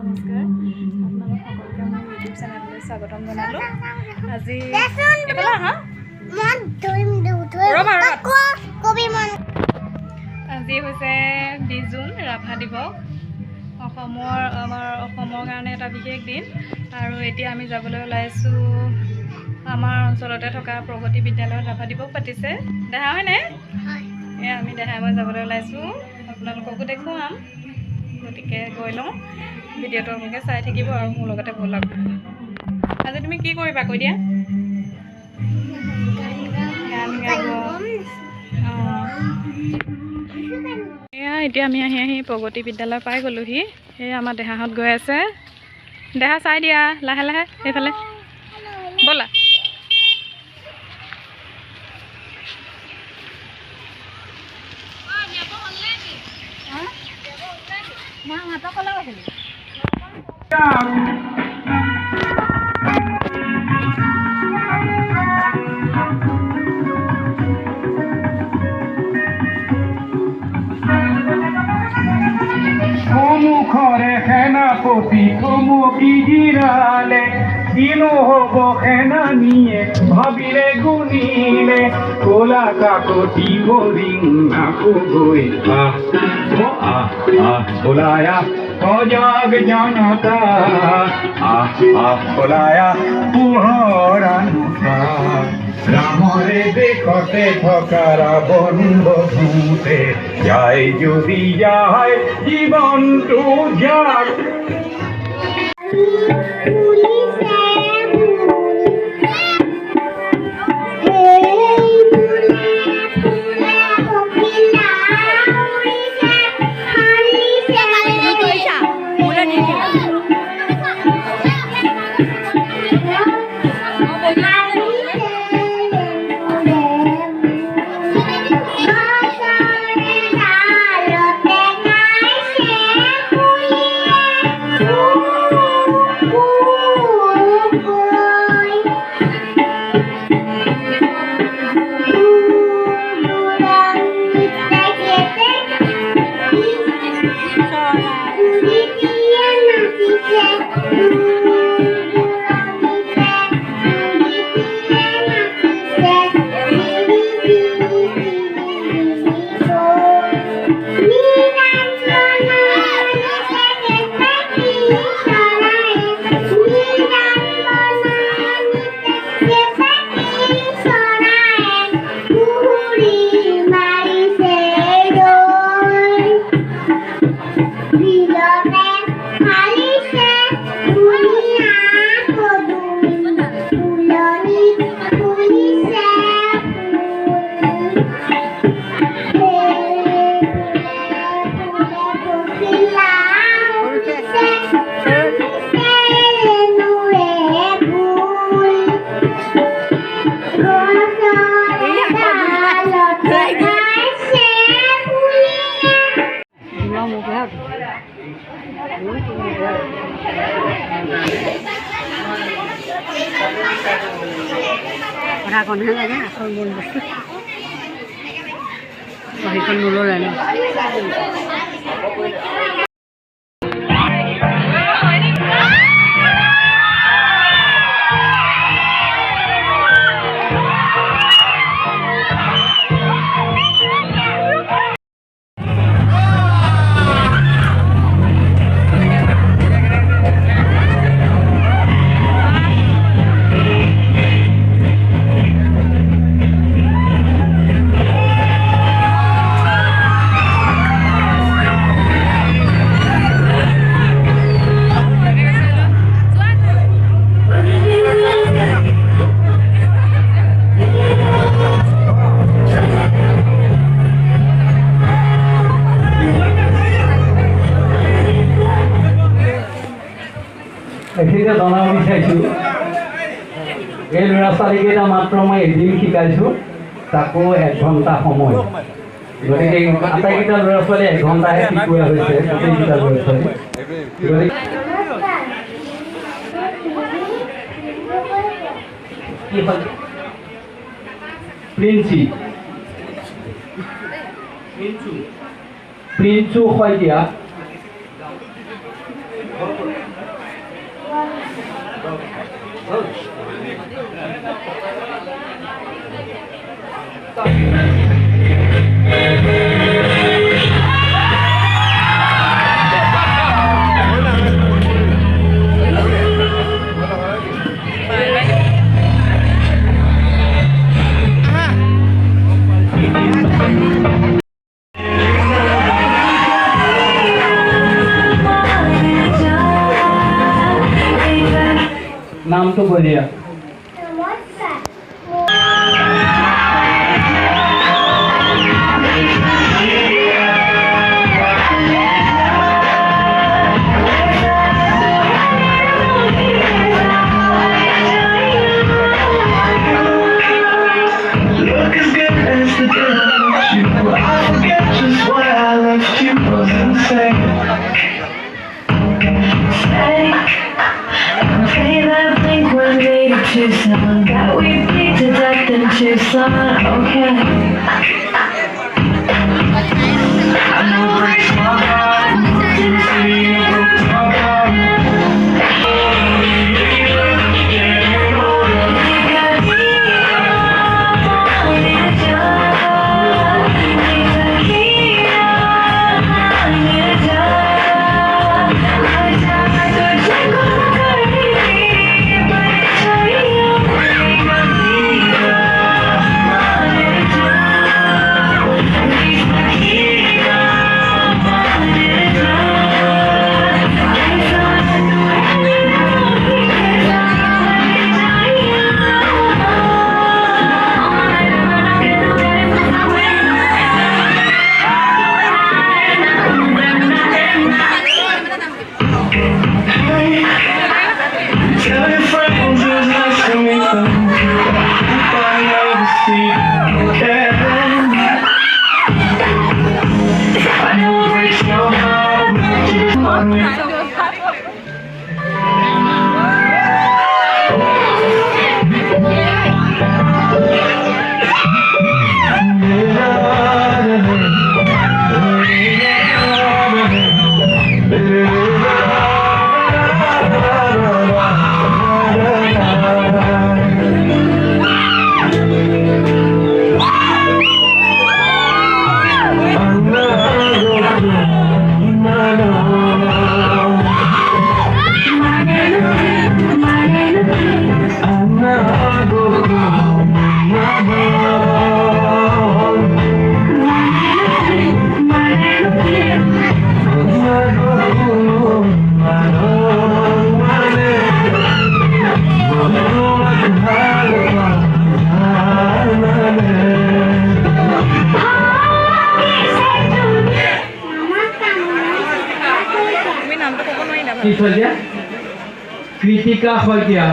নমস্কাৰ আপোনালোক সকলোকে মোৰ ইউটিউব চেনেললৈ স্বাগতম জনালোঁ আজি আজি হৈছে 20 জুন ৰাভা দিৱস আমাৰ অসমৰ কাৰণে এটা বিশেষ দিন আৰু এতিয়া আমি যাবলৈ ওলাইছোঁ আমাৰ অঞ্চলতে থকা প্ৰগতি বিদ্যালয়ত ৰাভা দিৱস পাতিছে দেখা হয়নে আমি দেখাই মই যাবলৈ ওলাইছোঁ আপোনালোককো দেখুৱাম গতিকে গৈ লওঁ ভিডিঅ'টো আপোনালোকে চাই থাকিব আৰু মোৰ লগতে ভাল লাগিব আজি তুমি কি কৰিবা কৈ দিয়া গান গাব এতিয়া আমি আহি প্ৰগতি বিদ্যালয় পাই গ'লোহি এই আমাৰ দেহাহঁত গৈ আছে দেহা চাই দিয়া লাহে লাহে সেইফালে ব'লা মুখৰে সেনাপতি থমকি জিৰালে কিনো হ'ব সেনানীয়ে ভাবিলে গুণিলে ক'লা কাকতি হৰিং নাকো গৈ ওলায়া সজাগ জনতা ওলায়া পোহৰানুতা ৰামৰে দেশতে থকা ৰাৱণ বধূতে যায় যদি যায় জীৱনটো যাক কথাকণহে লাগে আসল মূল বস্তু সেইখন নল'লে ন এইখিনিতে জনাব বিচাৰিছোঁ এই ল'ৰা ছোৱালীকেইটা মাত্ৰ মই এদিন শিকাইছোঁ তাকো 1 ঘণ্টা সময় গতিকে আটাইকেইটা ল'ৰা ছোৱালী 1 ঘণ্টাহে শিকোৱা হৈছে গোটেইকেইটা ল'ৰা ছোৱালী প্ৰিন্সু শইকীয়া নামটো কৈ দিয়া That we bleed to death in Tucson, okay. I know it breaks my heart. In the city, it broke my heart. কি থৈ দিয়া কৃতিকা শইকীয়া